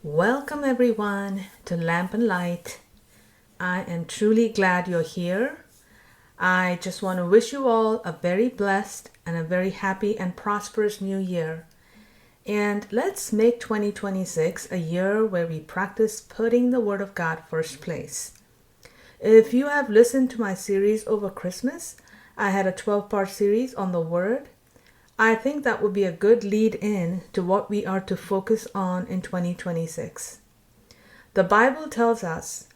Welcome everyone to Lamp and Light. I am truly glad you're here. I just want to wish you all a very blessed and a very happy and prosperous new year. And let's make 2026 a year where we practice putting the Word of God first place. If you have listened to my series over Christmas, I had a 12-part series on the Word. I think that would be a good lead in to what we are to focus on in 2026. The Bible tells us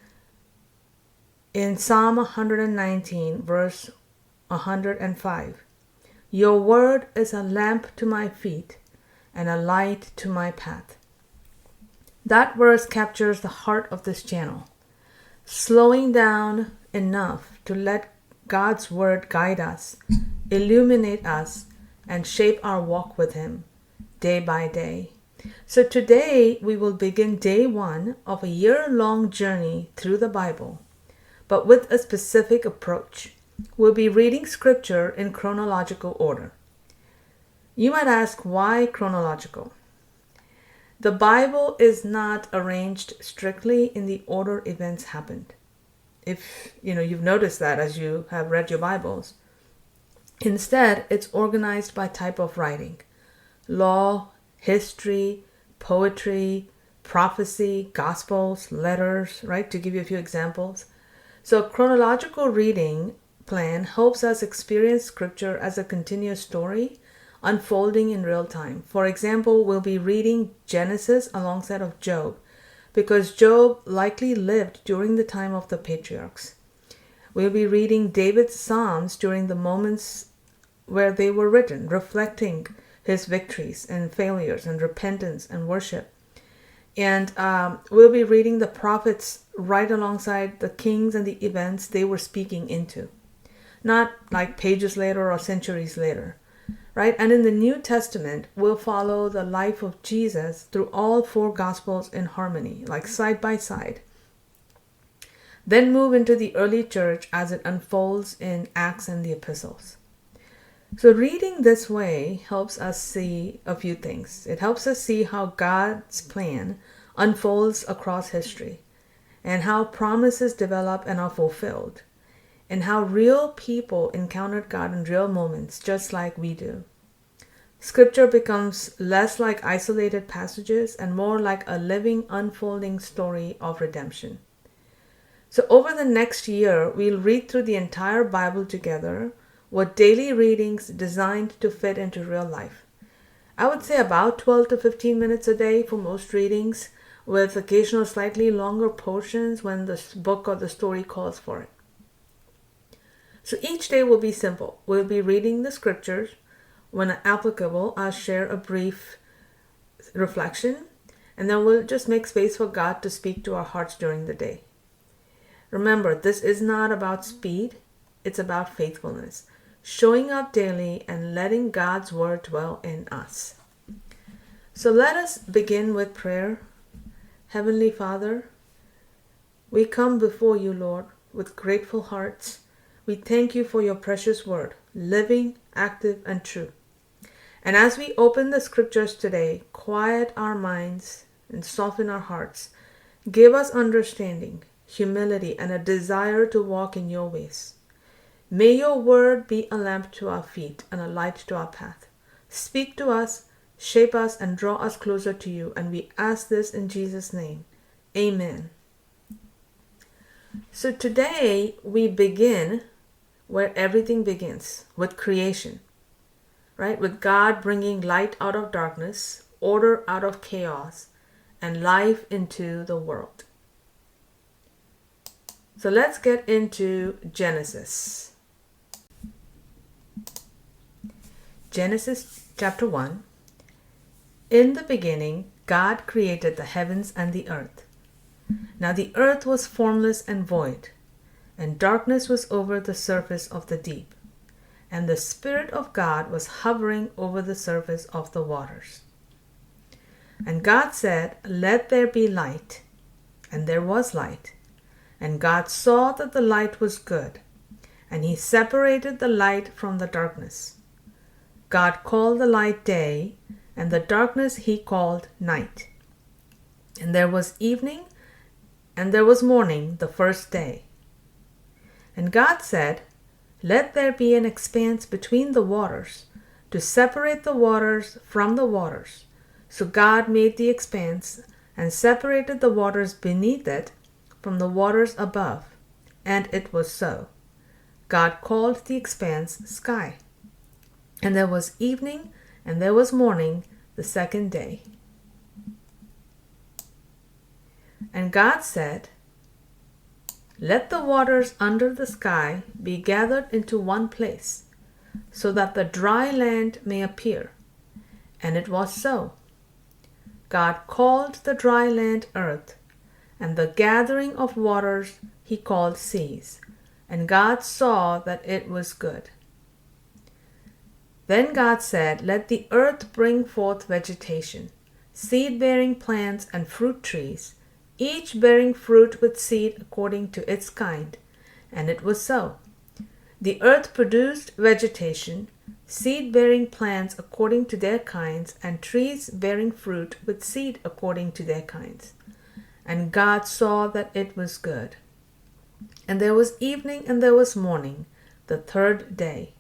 in Psalm 119, verse 105, "Your word is a lamp to my feet and a light to my path." That verse captures the heart of this channel, slowing down enough to let God's word guide us, illuminate us, and shape our walk with Him day by day. So today we will begin day 1 of a year-long journey through the Bible, but with a specific approach. We'll be reading scripture in chronological order. You might ask, why chronological? The Bible is not arranged strictly in the order events happened. If you've noticed that as you have read your Bibles. Instead, it's organized by type of writing: law, history, poetry, prophecy, gospels, letters, right? To give you a few examples. So a chronological reading plan helps us experience scripture as a continuous story unfolding in real time. For example, we'll be reading Genesis alongside of Job because Job likely lived during the time of the patriarchs. We'll be reading David's Psalms during the moments where they were written, reflecting his victories and failures and repentance and worship. And we'll be reading the prophets right alongside the kings and the events they were speaking into, not like pages later or centuries later, right? And in the New Testament, we'll follow the life of Jesus through all 4 Gospels in harmony, like side by side. Then move into the early church as it unfolds in Acts and the epistles. So reading this way helps us see a few things. It helps us see how God's plan unfolds across history, and how promises develop and are fulfilled, and how real people encountered God in real moments, just like we do. Scripture becomes less like isolated passages and more like a living, unfolding story of redemption. So over the next year, we'll read through the entire Bible together with daily readings designed to fit into real life. I would say about 12 to 15 minutes a day for most readings, with occasional slightly longer portions when the book or the story calls for it. So each day will be simple. We'll be reading the scriptures. When applicable, I'll share a brief reflection, and then we'll just make space for God to speak to our hearts during the day. Remember, this is not about speed, it's about faithfulness, showing up daily and letting God's word dwell in us. So let us begin with prayer. Heavenly Father, we come before you, Lord, with grateful hearts. We thank you for your precious word, living, active, and true. And as we open the scriptures today, quiet our minds and soften our hearts. Give us understanding, humility, and a desire to walk in your ways. May your word be a lamp to our feet and a light to our path. Speak to us, shape us, and draw us closer to you. And we ask this in Jesus' name. Amen. So today we begin where everything begins, with creation, right? With God bringing light out of darkness, order out of chaos, and life into the world. So let's get into Genesis. Genesis chapter 1. In the beginning, God created the heavens and the earth. Now the earth was formless and void, and darkness was over the surface of the deep, and the Spirit of God was hovering over the surface of the waters. And God said, "Let there be light," and there was light. And God saw that the light was good, and He separated the light from the darkness. God called the light day, and the darkness He called night. And there was evening, and there was morning the first day. And God said, "Let there be an expanse between the waters, to separate the waters from the waters." So God made the expanse, and separated the waters beneath it from the waters above. And it was so. God called the expanse sky. And there was evening, and there was morning the second day. And God said, "Let the waters under the sky be gathered into one place, so that the dry land may appear." And it was so. God called the dry land earth, and the gathering of waters he called seas. And God saw that it was good. Then God said, "Let the earth bring forth vegetation, seed-bearing plants and fruit trees, each bearing fruit with seed according to its kind." And it was so. The earth produced vegetation, seed-bearing plants according to their kinds, and trees bearing fruit with seed according to their kinds. And God saw that it was good. And there was evening, and there was morning the third day.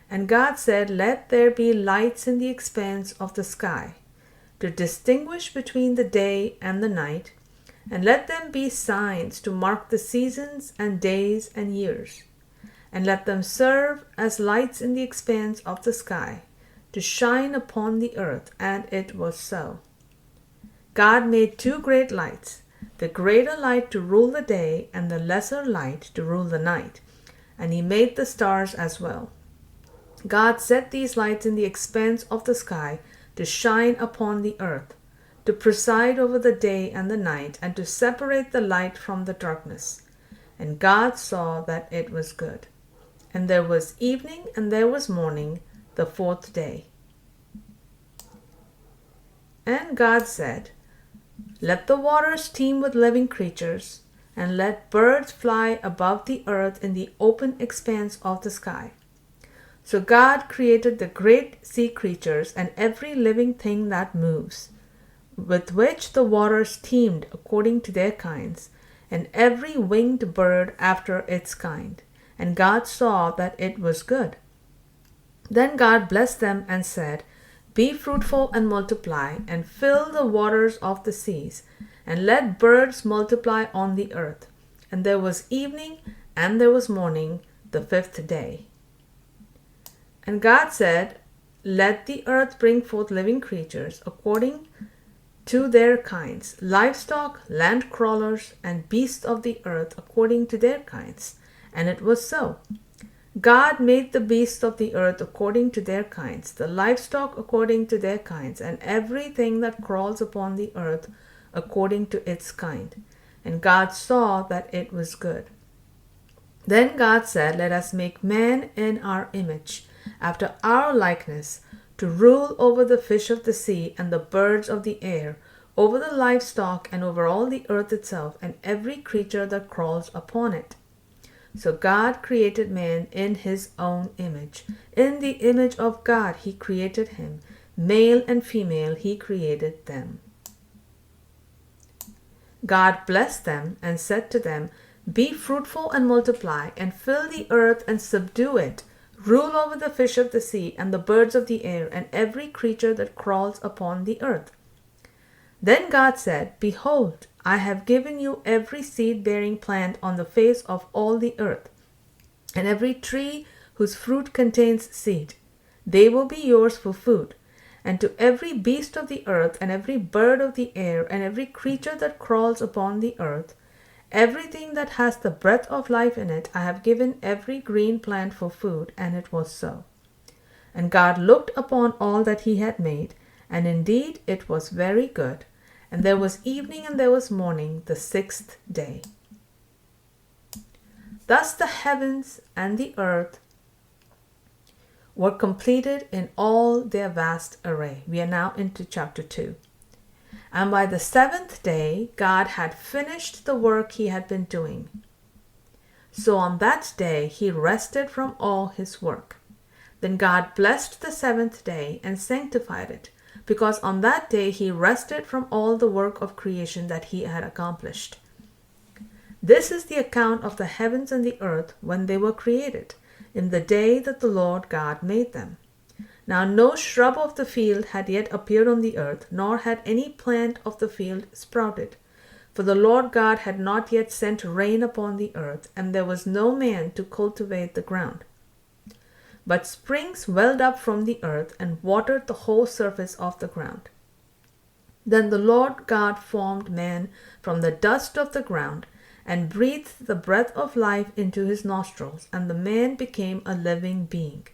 And God said, "Let there be lights in the expanse of the sky, to distinguish between the day and the night, and let them be signs to mark the seasons and days and years. And let them serve as lights in the expanse of the sky, to shine upon the earth." And it was so. God made two great lights, the greater light to rule the day, and the lesser light to rule the night. And he made the stars as well. God set these lights in the expanse of the sky to shine upon the earth, to preside over the day and the night, and to separate the light from the darkness. And God saw that it was good. And there was evening, and there was morning the fourth day. And God said, "Let the waters teem with living creatures, and let birds fly above the earth in the open expanse of the sky." So God created the great sea creatures and every living thing that moves, with which the waters teemed according to their kinds, and every winged bird after its kind. And God saw that it was good. Then God blessed them and said, "Be fruitful and multiply, and fill the waters of the seas, and let birds multiply on the earth." And there was evening, and there was morning the fifth day. And God said, "Let the earth bring forth living creatures according to their kinds, livestock, land crawlers, and beasts of the earth according to their kinds." And it was so. God made the beasts of the earth according to their kinds, the livestock according to their kinds, and everything that crawls upon the earth according to its kind. And God saw that it was good. Then God said, "Let us make man in our image, after our likeness, to rule over the fish of the sea and the birds of the air, over the livestock, and over all the earth itself, and every creature that crawls upon it." So God created man in his own image. In the image of God he created him. Male and female he created them. God blessed them and said to them, "Be fruitful and multiply, and fill the earth and subdue it. Rule over the fish of the sea and the birds of the air, and every creature that crawls upon the earth." Then God said, "Behold, I have given you every seed-bearing plant on the face of all the earth, and every tree whose fruit contains seed. They will be yours for food. And to every beast of the earth, and every bird of the air, and every creature that crawls upon the earth, everything that has the breath of life in it, I have given every green plant for food." And it was so. And God looked upon all that he had made, and indeed it was very good. And there was evening, and there was morning the sixth day. Thus the heavens and the earth were completed in all their vast array. We are now into chapter 2. And by the seventh day, God had finished the work he had been doing. So on that day, he rested from all his work. Then God blessed the seventh day and sanctified it, because on that day he rested from all the work of creation that he had accomplished. This is the account of the heavens and the earth when they were created, in the day that the Lord God made them. Now no shrub of the field had yet appeared on the earth, nor had any plant of the field sprouted. For the Lord God had not yet sent rain upon the earth, and there was no man to cultivate the ground. But springs welled up from the earth and watered the whole surface of the ground. Then the Lord God formed man from the dust of the ground, and breathed the breath of life into his nostrils, and the man became a living being.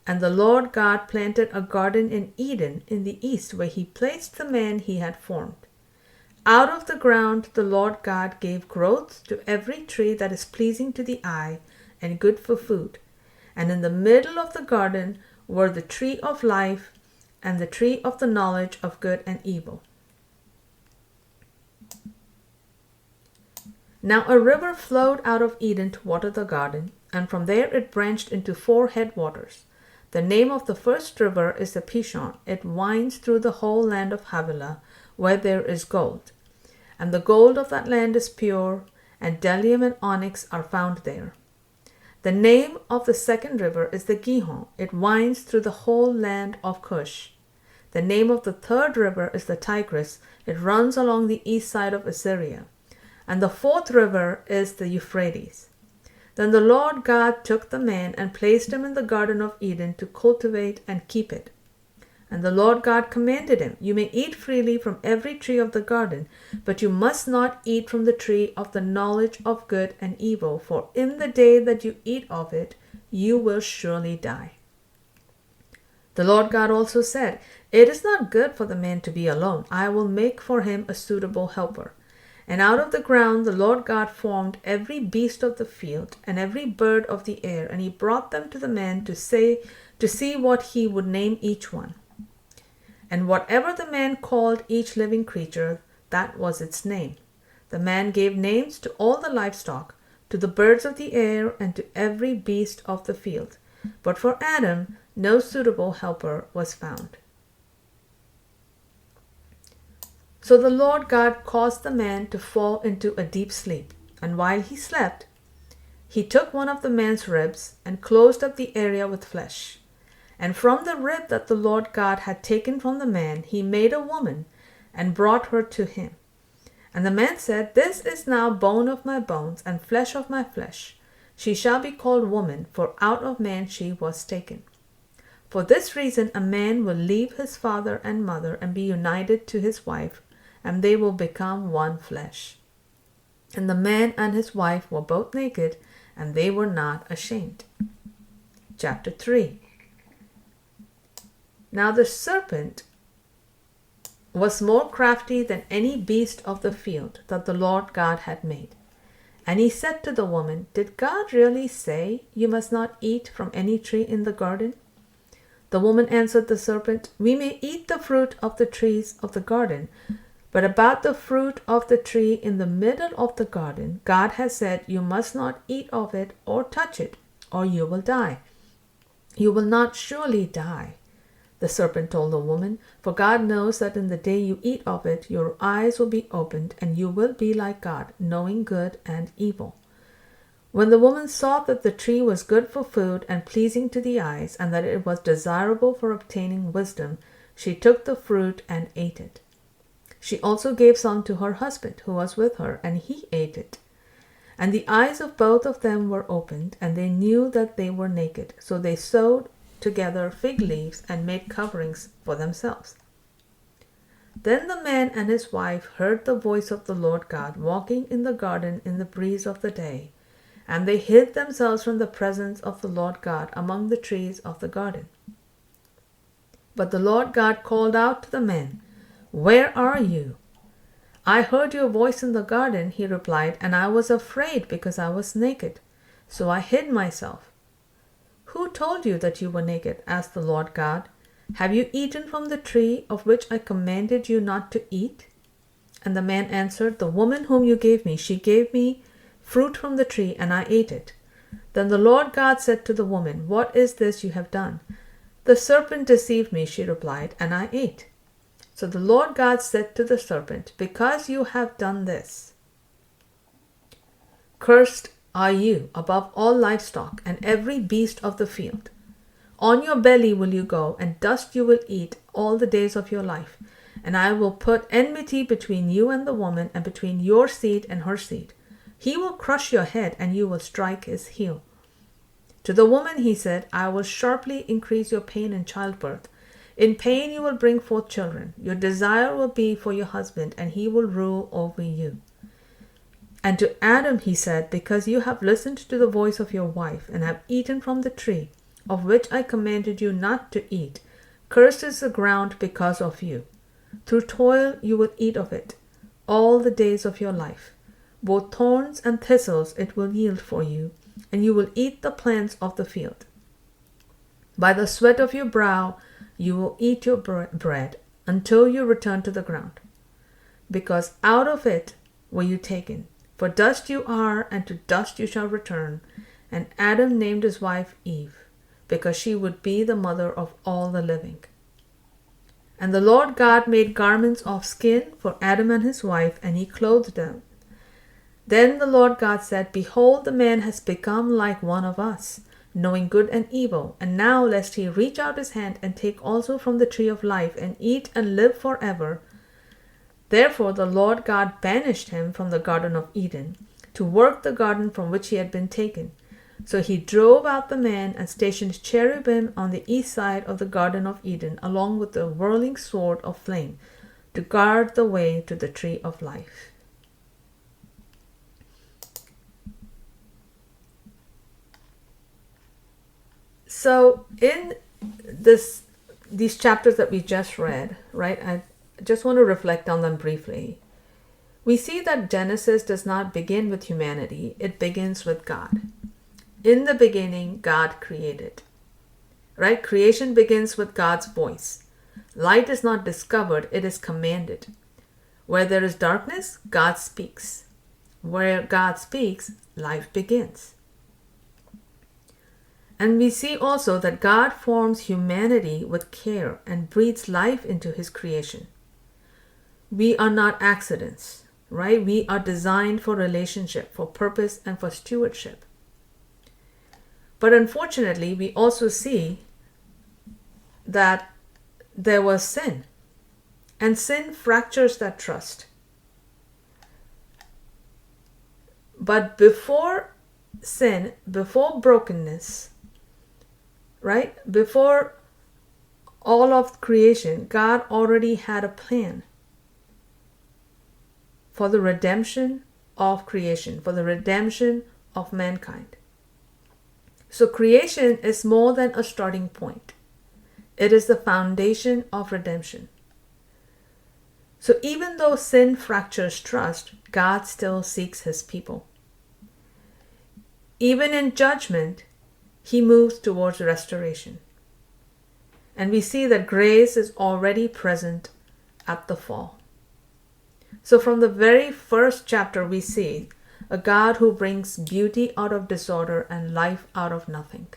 And the Lord God planted a garden in Eden in the east, where he placed the man he had formed. Out of the ground the Lord God gave growth to every tree that is pleasing to the eye and good for food. And in the middle of the garden were the tree of life and the tree of the knowledge of good and evil. Now a river flowed out of Eden to water the garden, and from there it branched into 4 headwaters. The name of the first river is the Pishon. It winds through the whole land of Havilah, where there is gold. And the gold of that land is pure, and bdellium and onyx are found there. The name of the second river is the Gihon. It winds through the whole land of Cush. The name of the third river is the Tigris. It runs along the east side of Assyria. And the fourth river is the Euphrates. Then the Lord God took the man and placed him in the garden of Eden to cultivate and keep it. And the Lord God commanded him, "You may eat freely from every tree of the garden, but you must not eat from the tree of the knowledge of good and evil, for in the day that you eat of it, you will surely die." The Lord God also said, "It is not good for the man to be alone. I will make for him a suitable helper." And out of the ground the Lord God formed every beast of the field and every bird of the air, and he brought them to the man to see what he would name each one. And whatever the man called each living creature, that was its name. The man gave names to all the livestock, to the birds of the air, and to every beast of the field. But for Adam no suitable helper was found. So the Lord God caused the man to fall into a deep sleep, and while he slept, he took one of the man's ribs and closed up the area with flesh. And from the rib that the Lord God had taken from the man, he made a woman and brought her to him. And the man said, "This is now bone of my bones and flesh of my flesh. She shall be called woman, for out of man she was taken." For this reason a man will leave his father and mother and be united to his wife, and they will become one flesh. And the man and his wife were both naked, and they were not ashamed. Chapter 3. Now the serpent was more crafty than any beast of the field that the Lord God had made. And he said to the woman, "Did God really say, 'You must not eat from any tree in the garden'?" The woman answered the serpent, "We may eat the fruit of the trees of the garden, but about the fruit of the tree in the middle of the garden, God has said, 'You must not eat of it or touch it, or you will die.' You will not surely die." The serpent told the woman, "For God knows that in the day you eat of it, your eyes will be opened, and you will be like God, knowing good and evil." When the woman saw that the tree was good for food and pleasing to the eyes, and that it was desirable for obtaining wisdom, she took the fruit and ate it. She also gave some to her husband, who was with her, and he ate it. And the eyes of both of them were opened, and they knew that they were naked. So they sewed together fig leaves and made coverings for themselves. Then the man and his wife heard the voice of the Lord God walking in the garden in the breeze of the day, and they hid themselves from the presence of the Lord God among the trees of the garden. But the Lord God called out to the man, "Where are you?" "I heard your voice in the garden," he replied, "and I was afraid because I was naked, so I hid myself." "Who told you that you were naked?" asked the Lord God. "Have you eaten from the tree of which I commanded you not to eat?" And the man answered, "The woman whom you gave me, she gave me fruit from the tree, and I ate it." Then the Lord God said to the woman, "What is this you have done?" "The serpent deceived me," she replied, "and I ate." So the Lord God said to the serpent, "Because you have done this, cursed are you above all livestock and every beast of the field. On your belly will you go, and dust you will eat all the days of your life. And I will put enmity between you and the woman, and between your seed and her seed. He will crush your head, and you will strike his heel." To the woman he said, "I will sharply increase your pain in childbirth. In pain you will bring forth children. Your desire will be for your husband, and he will rule over you." And to Adam he said, "Because you have listened to the voice of your wife, and have eaten from the tree of which I commanded you not to eat, cursed is the ground because of you. Through toil you will eat of it all the days of your life. Both thorns and thistles it will yield for you, and you will eat the plants of the field. By the sweat of your brow you will eat your bread until you return to the ground, because out of it were you taken. For dust you are, and to dust you shall return." And Adam named his wife Eve, because she would be the mother of all the living. And the Lord God made garments of skin for Adam and his wife, and he clothed them. Then the Lord God said, "Behold, the man has become like one of us, knowing good and evil. And now lest he reach out his hand and take also from the tree of life, and eat and live forever." Therefore the Lord God banished him from the Garden of Eden, to work the garden from which he had been taken. So he drove out the man, and stationed cherubim on the east side of the Garden of Eden, along with the whirling sword of flame, to guard the way to the tree of life. So in these chapters that we just read, right, I just want to reflect on them briefly. We see that Genesis does not begin with humanity, it begins with God. In the beginning, God created. Right? Creation begins with God's voice. Light is not discovered, it is commanded. Where there is darkness, God speaks. Where God speaks, life begins. And we see also that God forms humanity with care and breathes life into his creation. We are not accidents, right? We are designed for relationship, for purpose, and for stewardship. But unfortunately, we also see that there was sin. And sin fractures that trust. But before sin, before brokenness, right? Before all of creation, God already had a plan for the redemption of creation, for the redemption of mankind. So creation is more than a starting point. It is the foundation of redemption. So even though sin fractures trust, God still seeks his people. Even in judgment, he moves towards restoration. And we see that grace is already present at the fall. So from the very first chapter, we see a God who brings beauty out of disorder and life out of nothing.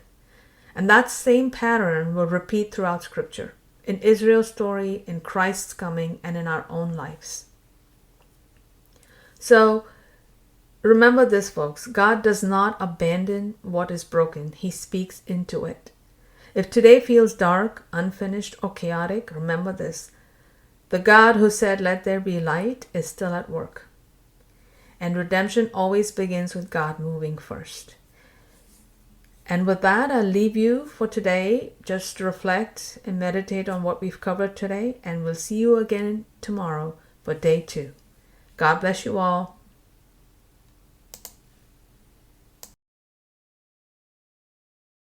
And that same pattern will repeat throughout Scripture, in Israel's story, in Christ's coming, and in our own lives. So remember this, folks. God does not abandon what is broken. He speaks into it. If today feels dark, unfinished, or chaotic, remember this. The God who said, "Let there be light," is still at work. And redemption always begins with God moving first. And with that, I'll leave you for today. Just reflect and meditate on what we've covered today. And we'll see you again tomorrow for day 2. God bless you all.